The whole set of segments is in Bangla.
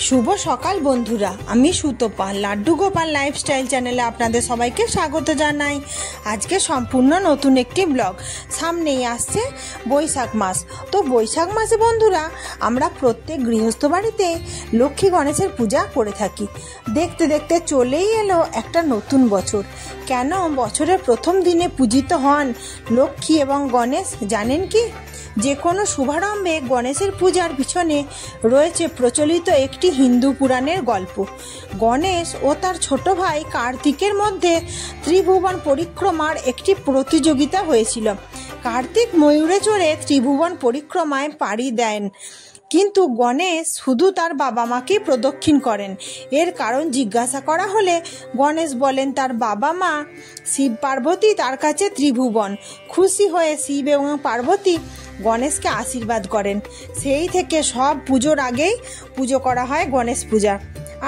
শুভ সকাল বন্ধুরা, আমি সুতপা লাড্ডু গোপাল লাইফস্টাইল চ্যানেলে আপনাদের সবাইকে স্বাগত জানাই। আজকে সম্পূর্ণ নতুন একটি ব্লগ। সামনেই আসছে বৈশাখ মাস। তো বৈশাখ মাসে বন্ধুরা আমরা প্রত্যেক গৃহস্থ বাড়িতে লক্ষ্মী গণেশের পূজা করে থাকি। দেখতে দেখতে চলেই এলো একটা নতুন বছর। কেন বছরের প্রথম দিনে পূজিত হন লক্ষ্মী এবং গণেশ জানেন কি? যে কোনো শুভারম্ভে গণেশের পূজার পিছনে রয়েছে প্রচলিত একটি হিন্দু পুরাণের গল্প। গণেশ ও তার ছোট ভাই কার্তিকের মধ্যে ত্রিভুবন পরিক্রমার একটি প্রতিযোগিতা হয়েছিল। কার্তিক ময়ূরে চড়ে ত্রিভুবন পরিক্রমায় পাড়ি দেন, কিন্তু গণেশ শুধু তার বাবা মাকেই প্রদক্ষিণ করেন। এর কারণ জিজ্ঞাসা করা হলে গণেশ বলেন তার বাবা মা শিব পার্বতী তার কাছে ত্রিভুবন। খুশি হয়ে শিব এবং পার্বতী গণেশকে আশীর্বাদ করেন। সেই থেকে সব পুজোর আগেই পুজো করা হয় গণেশ পূজা।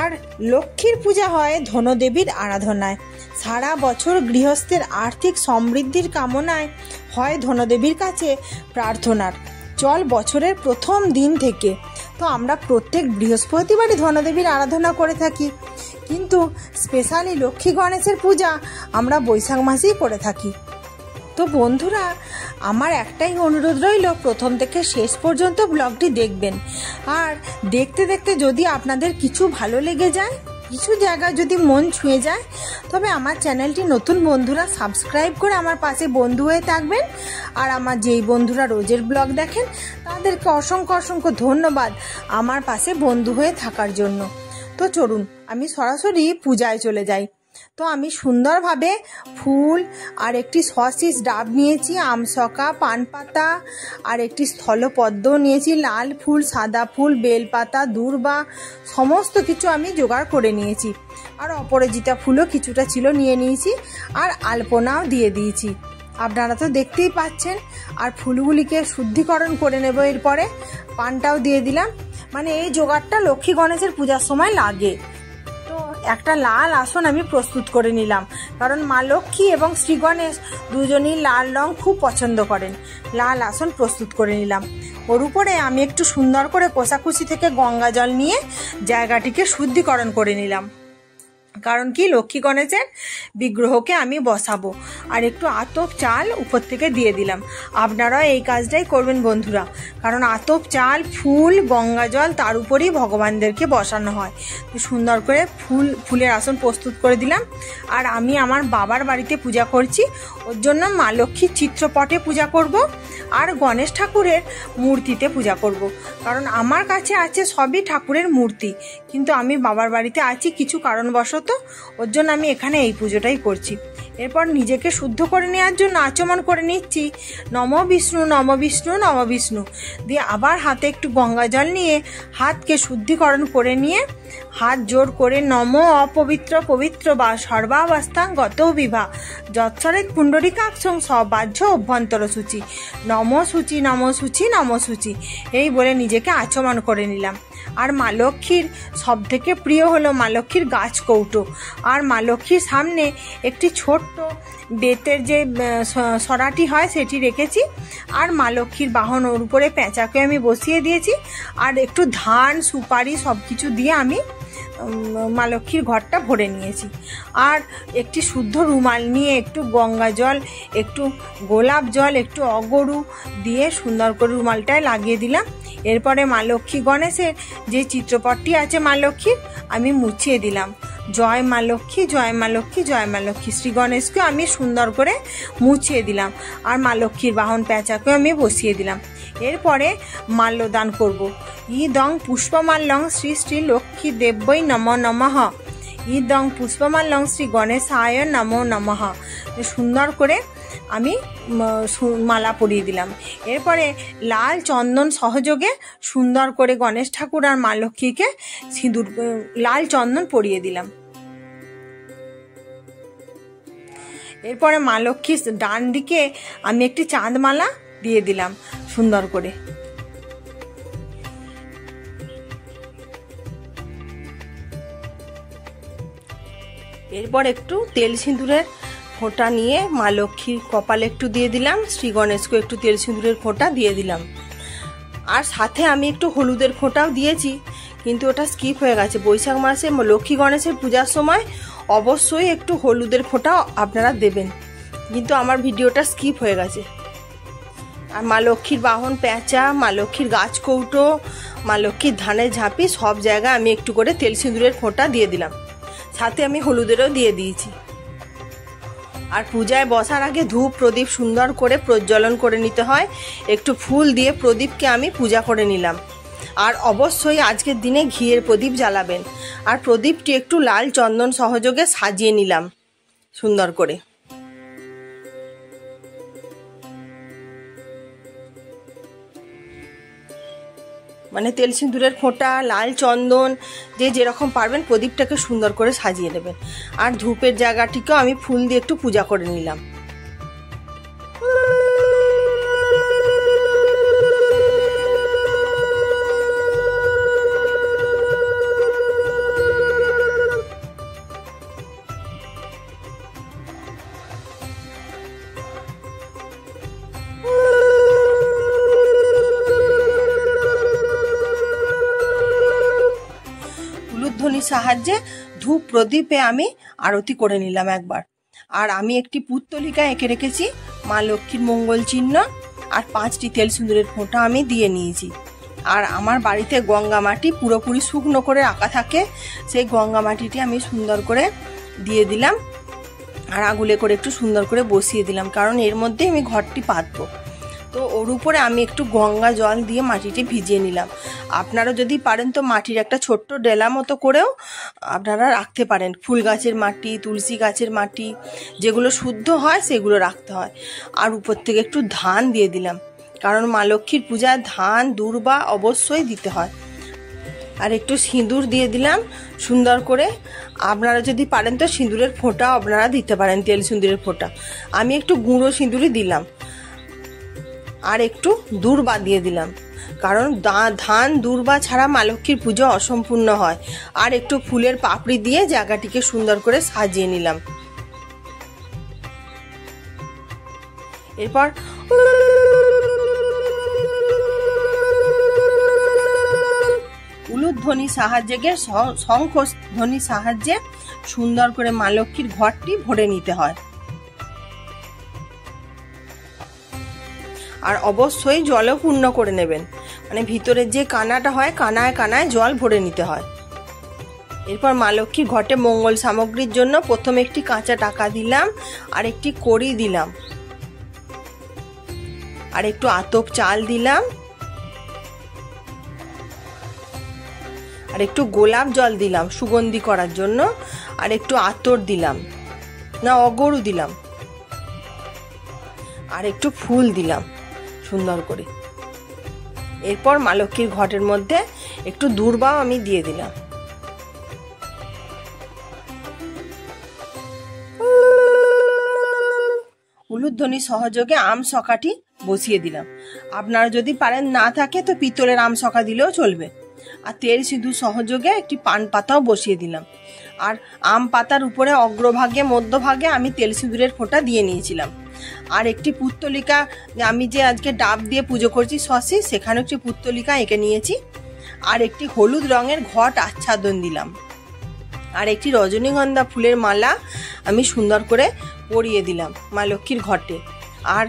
আর লক্ষ্মীর পূজা হয় ধনদেবীর আরাধনায়। সারা বছর গৃহস্থের আর্থিক সমৃদ্ধির কামনায় হয় ধনদেবীর কাছে প্রার্থনার চল বছরের প্রথম দিন থেকে। তো আমরা প্রত্যেক বৃহস্পতিবারই ধনদেবীর আরাধনা করে থাকি, কিন্তু স্পেশালি লক্ষ্মী গণেশের পূজা আমরা বৈশাখ মাসেই করে থাকি। তো বন্ধুরা, আমার একটাই অনুরোধ রইল, প্রথম থেকে শেষ পর্যন্ত ব্লগটি দেখবেন। আর দেখতে দেখতে যদি আপনাদের কিছু ভালো লেগে যায়, কিছু জায়গায় যদি মন ছুঁয়ে যায়, তবে আমার চ্যানেলটি নতুন বন্ধুরা সাবস্ক্রাইব করে আমার পাশে বন্ধু হয়ে থাকবেন। আর আমার যেই বন্ধুরা রোজের ব্লগ দেখেন তাদেরকে অসংখ্য অসংখ্য ধন্যবাদ আমার পাশে বন্ধু হয়ে থাকার জন্য। তো চলুন আমি সরাসরি পূজায় চলে যাই। তো আমি সুন্দরভাবে ফুল আর একটি সসিস ডাব নিয়েছি, আমসকা, পানপাতা আর একটি স্থলপদ্ম নিয়েছি, লাল ফুল, সাদা ফুল, বেলপাতা, দূর্বা সমস্ত কিছু আমি জোগাড় করে নিয়েছি। আর অপরাজিতা ফুলও কিছুটা ছিল নিয়ে নিয়েছি, আর আলপনাও দিয়ে দিয়েছি। আপনারা তো দেখতেই পাচ্ছেন। আর ফুলগুলিকে শুদ্ধিকরণ করে নেব। এরপরে পানটাও দিয়ে দিলাম। মানে এই জোগাড়টা লক্ষ্মী গণেশের পূজার সময় লাগে। একটা লাল আসন আমি প্রস্তুত করে নিলাম, কারণ মা লক্ষ্মী এবং শ্রী গণেশ দুজনই লাল রং খুব পছন্দ করেন। লাল আসন প্রস্তুত করে নিলাম। ওর উপরে আমি একটু সুন্দর করে কোষাকুষি থেকে গঙ্গা জল নিয়ে জায়গাটিকে শুদ্ধিকরণ করে নিলাম। কারণ কি, লক্ষ্মী গণেশের বিগ্রহকে আমি বসাবো। আর একটু আতপ চাল উপর থেকে দিয়ে দিলাম। আপনারা এই কাজটাই করবেন বন্ধুরা, কারণ আতপ চাল, ফুল, গঙ্গা জল তার উপরেই ভগবানদেরকে বসানো হয়। তো সুন্দর করে ফুলের আসন প্রস্তুত করে দিলাম। আর আমি আমার বাবার বাড়িতে পূজা করছি, ওর জন্য মা লক্ষ্মীর চিত্রপটে পূজা করব আর গণেশ ঠাকুরের মূর্তিতে পূজা করব। কারণ আমার কাছে আছে সবই ঠাকুরের মূর্তি, কিন্তু আমি বাবার বাড়িতে আছি কিছু কারণবশত, ওর জন্য আমি এখানে এই পুজোটাই করছি। এরপর নিজেকে শুদ্ধ করে নেওয়ার জন্য আচমন করে নিচ্ছি নম বিষ্ণু নম বিষ্ণু নম বিষ্ণু দিয়ে, আবার হাতে একটু গঙ্গা জল নিয়ে হাতকে শুদ্ধিকরণ করে নিয়ে হাত জোর করে নম অপবিত্র পবিত্র বা সর্বাবস্থাং গত বিভা যৎসরেত পুণ্ডরিকাক্ষং সবাহ্য অভ্যন্তর সূচি নম সূচি নম সূচি নম সূচি এই বলে নিজেকে আচমন করে নিলাম। আর মা লক্ষ্মীর সব থেকে প্রিয় হলো মা লক্ষ্মীর গাছ কৌটো। আর মা লক্ষ্মীর সামনে একটি ছোট্ট বেতের যে সরাটি হয় সেটি রেখেছি। আর মা লক্ষ্মীর বাহন ওর উপরে পেঁচাকে আমি বসিয়ে দিয়েছি। আর একটু ধান, সুপারি সব কিছু দিয়ে আমি মা লক্ষ্মীর ঘরটা ভরে নিয়েছি। আর একটি শুদ্ধ রুমাল নিয়ে একটু গঙ্গা জল, একটু গোলাপ জল, একটু অগরু দিয়ে সুন্দর করে রুমালটায় লাগিয়ে দিলাম। এরপরে মা লক্ষ্মী গণেশের যে চিত্রপটটি আছে মা লক্ষ্মীর আমি মুছিয়ে দিলাম। জয় মা লক্ষ্মী, জয় মা লক্ষ্মী, জয় মা লক্ষ্মী। শ্রী গণেশকে আমি সুন্দর করে মুছিয়ে দিলাম। আর মা লক্ষ্মীর বাহন পেঁচাকেও আমি বসিয়ে দিলাম। এরপরে মাল্যদান করব। ইদং পুষ্পমাল্যং শ্রী শ্রী লক্ষ্মী দেব্যই নম নমঃ, ইদং পুষ্পমাল্যং শ্রী গণেশায় নমো নমঃ। সুন্দর করে আমি মালা পরিয়ে দিলাম। এরপরে লাল চন্দন সহযোগে সুন্দর করে গণেশ ঠাকুর আর মা লক্ষ্মীকে সিঁদুর লাল চন্দন পরিয়ে দিলাম। এরপরে মা লক্ষ্মীর ডান দিকে আমি একটি চাঁদমালা দিয়ে দিলাম সুন্দর করে। এরপর একটু তেল সিঁদুরের ফোঁটা নিয়ে মা লক্ষ্মীর কপালে একটু দিয়ে দিলাম, শ্রী গণেশকে একটু তেল সিঁদুরের ফোঁটা দিয়ে দিলাম। আর সাথে আমি একটু হলুদের ফোঁটাও দিয়েছি, কিন্তু ওটা স্কিপ হয়ে গেছে। বৈশাখ মাসে লক্ষ্মী গণেশের পূজার সময় অবশ্যই একটু হলুদের ফোঁটা আপনারা দেবেন, কিন্তু আমার ভিডিওটা স্কিপ হয়ে গেছে। আর মা লক্ষ্মীর বাহন প্যাঁচা, মা লক্ষ্মীর গাছ কৌটো, মা লক্ষ্মীর ধানের ঝাঁপি সব জায়গায় আমি একটু করে তেল সিঁদুরের ফোঁটা দিয়ে দিলাম, সাথে আমি হলুদেরও দিয়ে দিয়েছি। আর পূজায় বসার আগে ধূপ প্রদীপ সুন্দর করে প্রজ্বলন করে নিতে হয়। একটু ফুল দিয়ে প্রদীপকে আমি পূজা করে নিলাম। আর অবশ্যই আজকের দিনে ঘিয়ের প্রদীপ জ্বালাবেন। আর প্রদীপটি একটু লাল চন্দন সহযোগে সাজিয়ে নিলাম সুন্দর করে। মানে তেল সিঁদুরের ফোঁটা, লাল চন্দন, যে যেরকম পারবেন প্রদীপটাকে সুন্দর করে সাজিয়ে নেবেন। আর ধূপের জায়গাটিকেও আমি ফুল দিয়ে একটু পূজা করে নিলাম। ধ্বনির সাহায্যে ধূপ প্রদীপে আমি আরতি করে নিলাম একবার। আর আমি একটি পুত্তলিকা এঁকে রেখেছি মা লক্ষ্মীর মঙ্গল চিহ্ন, আর 5টি তেল সিঁদুরের ফোঁটা আমি দিয়ে নিয়েছি। আর আমার বাড়িতে গঙ্গা মাটি পুরোপুরি শুকনো করে রাখা থাকে, সেই গঙ্গা মাটিটি আমি সুন্দর করে দিয়ে দিলাম। আর আগুলে করে একটু সুন্দর করে বসিয়ে দিলাম, কারণ এর মধ্যে আমি ঘরটি পাতবো। তো ওর উপরে আমি একটু গঙ্গা জল দিয়ে মাটিটি ভিজিয়ে নিলাম। আপনারা যদি পারেন তো মাটির একটা ছোট্ট ডেলা মতো করেও আপনারা রাখতে পারেন। ফুল গাছের মাটি, তুলসী গাছের মাটি, যেগুলো শুদ্ধ হয় সেগুলো রাখতে হয়। আর উপর থেকে একটু ধান দিয়ে দিলাম, কারণ মা লক্ষ্মীর পূজায় ধান দূর্বা অবশ্যই দিতে হয়। আর একটু সিঁদুর দিয়ে দিলাম সুন্দর করে। আপনারা যদি পারেন তো সিঁদুরের ফোঁটা আপনারা দিতে পারেন, তেল সিঁদুরের ফোঁটা। আমি একটু গুঁড়ো সিঁদুরই দিলাম। আর একটু দূর্বা দিয়ে দিলাম, কারণ ধান দূর্বা ছাড়া মা লক্ষ্মীর পুজো অসম্পূর্ণ হয়। আর একটু ফুলের পাপড়ি দিয়ে জায়গাটিকে সুন্দর করে সাজিয়ে নিলাম। এরপর উলুধ্বনি সাহায্যে, শঙ্খ ধ্বনি সাহায্যে সুন্দর করে মা লক্ষ্মীর ঘরটি ভরে নিতে হয়। আর অবশ্যই জলও পূর্ণ করে নেবেন, মানে ভিতরের যে কানাটা হয় কানায় কানায় জল ভরে নিতে হয়। এরপর মা লক্ষ্মীর ঘটে মঙ্গল সামগ্রীর জন্য প্রথমে একটি কাঁচা টাকা দিলাম, আর একটি কড়ি দিলাম, আর একটু আতপ চাল দিলাম, আর একটু গোলাপ জল দিলাম সুগন্ধি করার জন্য, আর একটু আতর দিলাম, না অগরু দিলাম, আর একটু ফুল দিলাম সুন্দর করে। এরপর মা লক্ষ্মীর ঘটের মধ্যে একটু দূর্বাও আমি দিয়ে দিলাম। উলুধ্বনি সহযোগে আম সকাটি বসিয়ে দিলাম। আপনারা যদি পারেন না থাকে তো পিতলের আম সকা দিলেও চলবে। আর তেল সিঁদুর সহযোগে একটি পান পাতাও বসিয়ে দিলাম। আর আম পাতার উপরে অগ্রভাগে মধ্যভাগে আমি তেল সিঁদুরের ফোঁটা দিয়ে নিয়েছিলাম। আর একটি পুত্তলিকা, আমি যে আজকে ডাব দিয়ে পুজো করছি শশী, সেখানে একটি পুত্তলিকা এঁকে নিয়েছি। আর একটি হলুদ রঙের ঘট আচ্ছাদন দিলাম। আর একটি রজনীগন্ধা ফুলের মালা আমি সুন্দর করে পরিয়ে দিলাম মা লক্ষ্মীর ঘটে। আর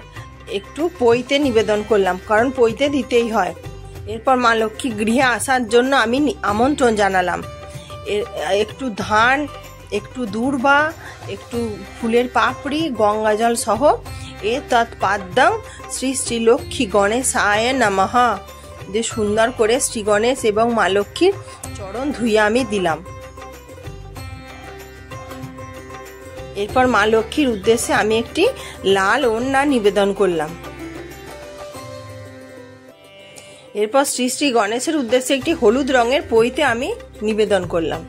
একটু পইতে নিবেদন করলাম, কারণ পইতে দিতেই হয়। এরপর মা লক্ষ্মী গৃহে আসার জন্য আমি আমন্ত্রণ জানালাম। একটু ধান, একটু দূর্বা, একটু ফুলের পাপড়ি, গঙ্গা জল সহ এ তৎপাদ্যং শ্রী শ্রী লক্ষ্মী গণেশায় নমঃ যে সুন্দর করে শ্রী গণেশ এবং মা লক্ষ্মীর চরণ ধুয়ে আমি দিলাম। এরপর মা লক্ষ্মীর উদ্দেশ্যে আমি একটি লাল ওড়না নিবেদন করলাম। এরপর শ্রী শ্রী গণেশের উদ্দেশ্যে একটি হলুদ রঙের পইতে আমি নিবেদন করলাম।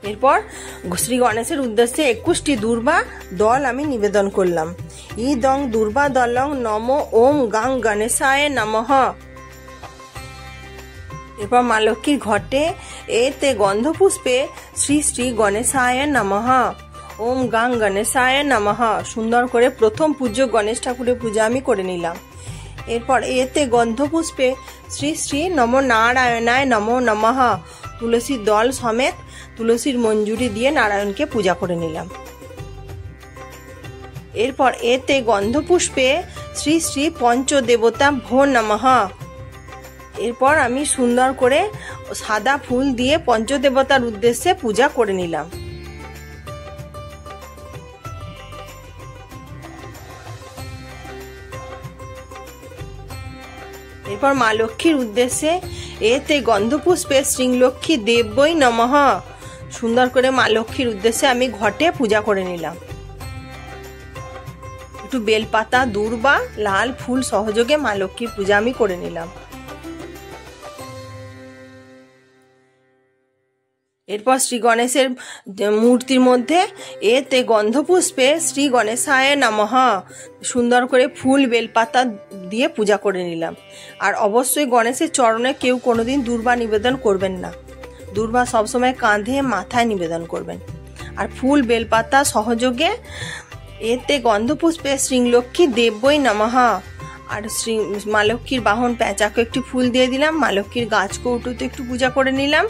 এরপর শ্রী গণেশের উদ্দেশ্যে 21টি দূর্বা দল আমি নিবেদন করলাম। ইদং দূর্বা দলং নম ওম গাং গণেশায় নমঃ। এরপর মা লক্ষ্মীর ঘটে এতে গন্ধপুষ্পে শ্রী শ্রী গণেশায় নমঃ ওম গাং গণেশায় নমঃ সুন্দর করে প্রথম পূজ্য গণেশ ঠাকুরের পূজা আমি করে নিলাম। এরপর এতে গন্ধপুষ্পে শ্রী শ্রী নমো নারায়ণায় নমো নমঃ তুলসীর দল সমেত তুলসীর মঞ্জুরি দিয়ে নারায়ণকে পূজা করে নিলাম। এরপর এতে গন্ধপুষ্পে শ্রী শ্রী পঞ্চদেবতা ভো নমঃ। এরপর আমি সুন্দর করে সাদা ফুল দিয়ে পঞ্চদেবতার উদ্দেশ্যে পূজা করে নিলাম। এরপর মা লক্ষ্মীর উদ্দেশ্যে এতে গন্ধপুষ্পে শ্রীলক্ষ্মী দেব্যই নমঃ সুন্দর করে মা লক্ষ্মীর উদ্দেশ্যে আমি ঘটে পূজা করে নিলাম। একটু বেলপাতা দূর্বা লাল ফুল সহযোগে মা লক্ষ্মীর পূজা আমি করে নিলাম। এরপর শ্রী গণেশের মূর্তির মধ্যে এতে গন্ধপুষ্পে শ্রী গণেশায় নমঃ সুন্দর করে ফুল বেলপাতা দিয়ে পূজা করে নিলাম। আর অবশ্যই গণেশের চরণে কেউ কোনোদিন দূর্বা নিবেদন করবেন না, দূর্বা সবসময় কাঁধে মাথায় নিবেদন করবেন। আর ফুল বেলপাতা সহযোগে এতে গন্ধপুষ্পে শ্রীলক্ষ্মী দেব্যই নমঃ আর শ্রী মা লক্ষ্মীর বাহন পেঁচাকে একটি ফুল দিয়ে দিলাম। মা লক্ষ্মীর গাছ কৌটোতে একটু পূজা করে নিলাম।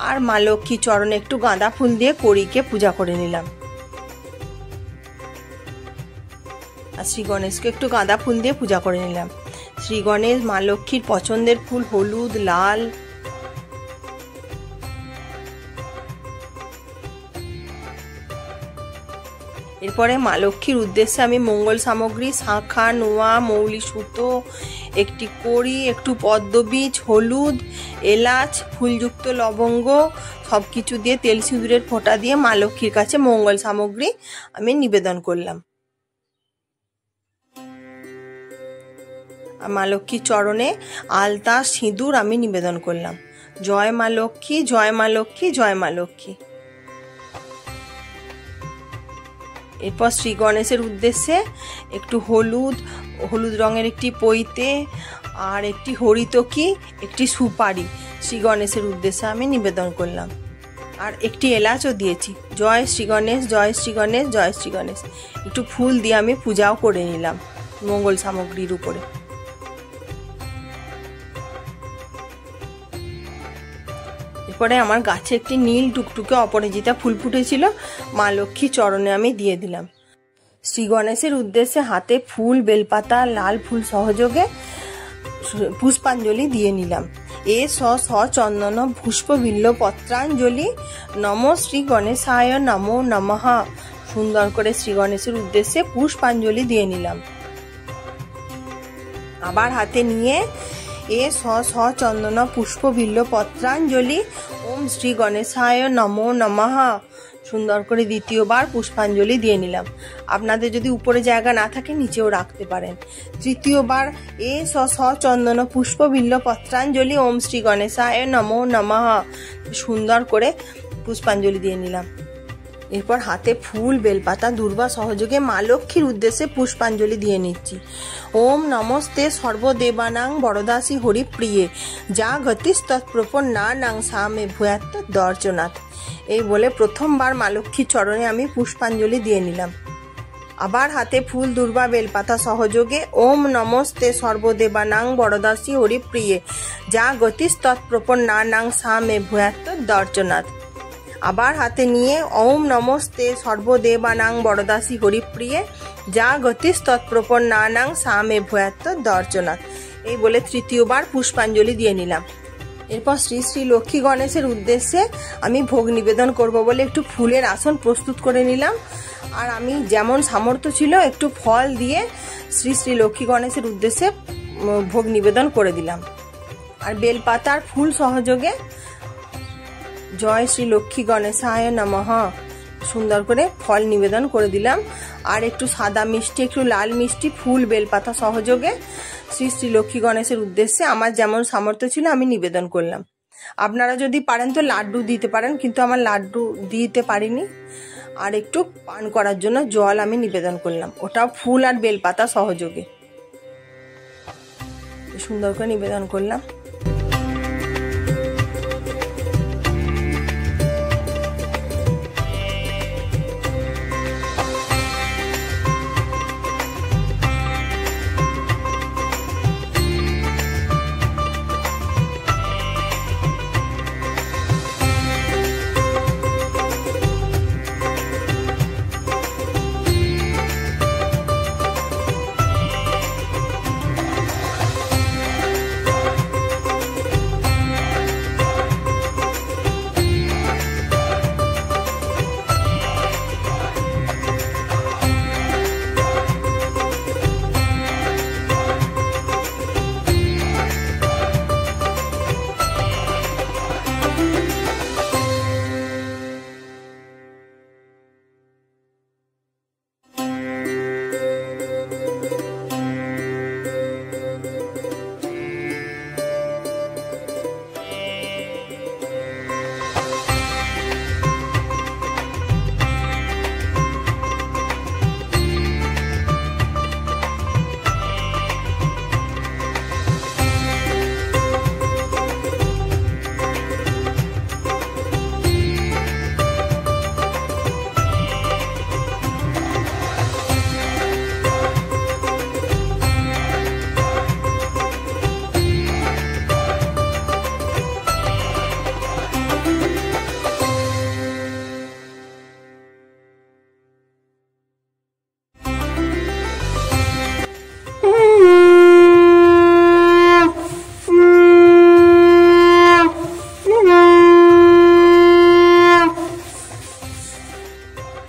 আর মা লক্ষ্মীর চরণে একটু গাঁদা ফুল দিয়ে কড়িকে পূজা করে নিলাম। আর শ্রী গণেশকে একটু গাঁদা ফুল দিয়ে পূজা করে নিলাম। শ্রী গণেশ মা লক্ষ্মীর পছন্দের ফুল হলুদ লাল। এরপরে মা লক্ষ্মীর উদ্দেশ্যে আমি মঙ্গল সামগ্রী শাঁখা নোয়া মৌলি সুতো একটি কড়ি একটু পদ্মবীজ হলুদ এলাচ ফুলযুক্ত লবঙ্গ সব কিছু দিয়ে তেল সিঁদুরের ফোঁটা দিয়ে মা লক্ষ্মীর কাছে মঙ্গল সামগ্রী আমি নিবেদন করলাম। মা লক্ষ্মীর চরণে আলতা সিঁদুর আমি নিবেদন করলাম। জয় মা লক্ষ্মী জয় মা লক্ষ্মী জয় মা লক্ষ্মী। এরপর শ্রী গণেশের উদ্দেশ্যে একটু হলুদ রঙের একটি পৈতে আর একটি হরিতকি একটি সুপারি শ্রী গণেশের উদ্দেশ্যে আমি নিবেদন করলাম। আর একটি এলাচও দিয়েছি। জয় শ্রী গণেশ জয় শ্রী গণেশ জয় শ্রী গণেশ একটু ফুল দিয়ে আমি পূজাও করে নিলাম মঙ্গল সামগ্রীর উপরে। এরপরে আমার গাছে একটি নীল টুকটুকে অপরাজিতা ফুল ফুটেছিল, মা লক্ষ্মী চরণে আমি দিয়ে দিলাম। শ্রী গণেশের উদ্দেশ্যে হাতে ফুল বেলপাতা লাল ফুল সহযোগে পুষ্পাঞ্জলি দিয়ে নিলাম। এ স চন্দন পুষ্প বিল্ল পত্রাঞ্জলি নম শ্রী গণেশায় নমো নমঃ সুন্দর করে শ্রী গণেশের উদ্দেশ্যে পুষ্পাঞ্জলি দিয়ে নিলাম। আবার হাতে নিয়ে এ স চন্দন পুষ্প বিল্ল পত্রাঞ্জলি ওম শ্রী গণেশায় নমো নমঃ সুন্দর করে দ্বিতীয়বার পুষ্পাঞ্জলি দিয়ে নিলাম। আপনাদের যদি উপরে জায়গা না থাকে নিচেও রাখতে পারেন। তৃতীয়বার এ স চন্দন পুষ্প বিল্ল পত্রাঞ্জলি ওম শ্রী গণেশায় নমো নমঃ সুন্দর করে পুষ্পাঞ্জলি দিয়ে নিলাম। এরপর হাতে ফুল বেলপাতা দুর্বা সহযোগে মা লক্ষ্মীর উদ্দেশ্যে পুষ্পাঞ্জলি দিয়ে নিচ্ছি। ওম নমস্তে সর্বদেবানাং বরদাসী হরিপ্রিয়ে যা গতিস্তৎপ্রপন্নানাং সামে ভূয়াত্ত দর্শনাথ এই বলে প্রথমবার মা লক্ষ্মীর চরণে আমি পুষ্পাঞ্জলি দিয়ে নিলাম। আবার হাতে ফুল দুর্বা বেলপাতা সহযোগে ওম নমস্তে সর্বদেবানাং বরদাসী হরিপ্রিয়ে যা গতিস্তৎপ্রপন্নানাং সামে ভূয়াত্ত দর্শনাথ আবার হাতে নিয়ে ওম নমস্তে সর্বদেবানাং বরদাসী হরিপ্রিয়ে যা গতিস্তৎপ্রপন্নানাং সামে ভূয়াত্ত দর্শনাথ এই বলে তৃতীয়বার পুষ্পাঞ্জলি দিয়ে নিলাম। এরপর শ্রী শ্রী লক্ষ্মী গণেশের উদ্দেশ্যে আমি ভোগ নিবেদন করব বলে একটু ফুলের আসন প্রস্তুত করে নিলাম। আর আমি যেমন সামর্থ্য ছিল একটু ফল দিয়ে শ্রী শ্রী লক্ষ্মী গণেশের উদ্দেশ্যে ভোগ নিবেদন করে দিলাম। আর বেলপাতার ফুল সহযোগে জয় শ্রী লক্ষ্মী গণেশায় নমঃ সুন্দর করে ফল নিবেদন করে দিলাম। আর একটু সাদা মিষ্টি একটু লাল মিষ্টি ফুল বেলপাতা সহযোগে শ্রী শ্রী লক্ষ্মী গণেশের উদ্দেশ্যে আমার যেমন সামর্থ্য ছিল আমি নিবেদন করলাম। আপনারা যদি পারেন তো লাড্ডু দিতে পারেন, কিন্তু আমার লাড্ডু দিতে পারিনি। আর একটু পান করার জন্য জল আমি নিবেদন করলাম, ওটাও ফুল আর বেলপাতা সহযোগে সুন্দর করে নিবেদন করলাম।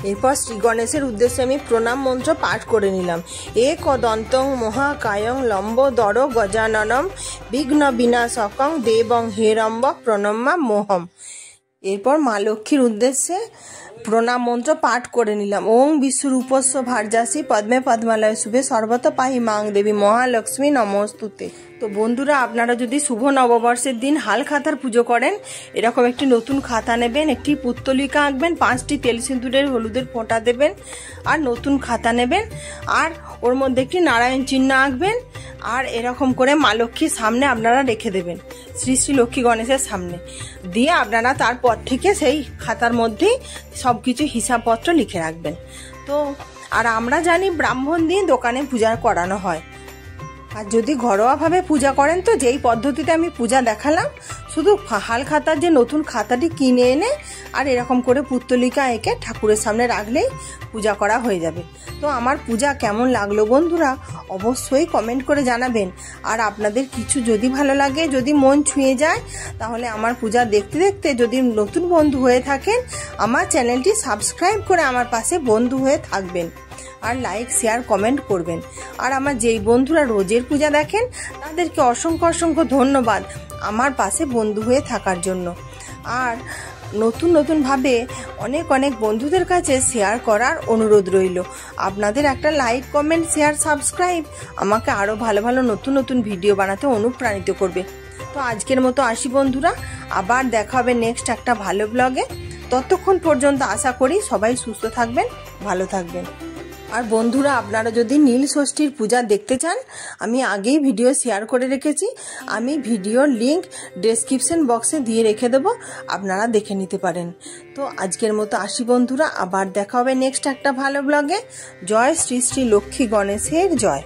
এরপর শ্রী গণেশের উদ্দেশ্যে আমি প্রণাম মন্ত্র পাঠ করে নিলাম। একদন্তং মহাকায়ং লম্বোদর গজাননম বিঘ্ন বিনাশকং দেবং হেরম্ব প্রণম্মা মোহম। এরপর মা লক্ষ্মীর উদ্দেশ্যে প্রণাম মন্ত্র পাঠ করে নিলাম। ওং বিশ্বরূপস্য ভার্যাসী পদ্মে পদ্মালয় শুভে সর্বত পাহি মাং দেবী মহালক্ষ্মী নমস্তুতে। তো বন্ধুরা, আপনারা যদি শুভ নববর্ষের দিন হাল খাতার পুজো করেন, এরকম একটি নতুন খাতা নেবেন, একটি পুত্তলিকা আঁকবেন, 5টি তেল সিঁদুরের হলুদের ফোঁটা দেবেন, আর নতুন খাতা নেবেন, আর ওর মধ্যে একটি নারায়ণ চিহ্ন আঁকবেন, আর এরকম করে মা লক্ষ্মীর সামনে আপনারা রেখে দেবেন, শ্রী শ্রী লক্ষ্মী গণেশের সামনে দিয়ে আপনারা তারপর থেকে সেই খাতার মধ্যেই সব কিছু হিসাবপত্র লিখে রাখবেন। তো আর আমরা জানি ব্রাহ্মণ দিয়ে দোকানে পূজা করানো হয়, আর যদি ঘরোয়াভাবে পূজা করেন তো যেই পদ্ধতিতে আমি পূজা দেখালাম, শুধু হাল খাতার যে নতুন খাতাটি কিনে এনে আর এরকম করে পুত্তলিকা এঁকে ঠাকুরের সামনে রাখলেই পূজা করা হয়ে যাবে। তো আমার পূজা কেমন লাগলো বন্ধুরা অবশ্যই কমেন্ট করে জানাবেন। আর আপনাদের কিছু যদি ভালো লাগে, যদি মন ছুঁয়ে যায়, তাহলে আমার পূজা দেখতে দেখতে যদি নতুন বন্ধু হয়ে থাকেন, আমার চ্যানেলটি সাবস্ক্রাইব করে আমার পাশে বন্ধু হয়ে থাকবেন, আর লাইক শেয়ার কমেন্ট করবেন। আর আমার যেই বন্ধুরা রোজের পূজা দেখেন, তাদেরকে অসংখ্য অসংখ্য ধন্যবাদ আমার পাশে বন্ধু হয়ে থাকার জন্য। আর নতুন নতুনভাবে অনেক অনেক বন্ধুদের কাছে শেয়ার করার অনুরোধ রইল। আপনাদের একটা লাইক কমেন্ট শেয়ার সাবস্ক্রাইব আমাকে আরও ভালো ভালো নতুন নতুন ভিডিও বানাতে অনুপ্রাণিত করবে। তো আজকের মতো আসি বন্ধুরা, আবার দেখা হবে নেক্সট একটা ভালো ব্লগে। ততক্ষণ পর্যন্ত আশা করি সবাই সুস্থ থাকবেন, ভালো থাকবেন। আর বন্ধুরা, আপনারা যদি নীল ষষ্ঠীর পূজা দেখতে চান, আমি আগেই ভিডিও শেয়ার করে রেখেছি, আমি ভিডিওর লিংক ডেসক্রিপশন বক্সে দিয়ে রেখে দেবো, আপনারা দেখে নিতে পারেন। তো আজকের মতো আসি বন্ধুরা, আবার দেখা হবে নেক্সট একটা ভালো ব্লগে। জয় শ্রী শ্রী লক্ষ্মী গণেশের জয়।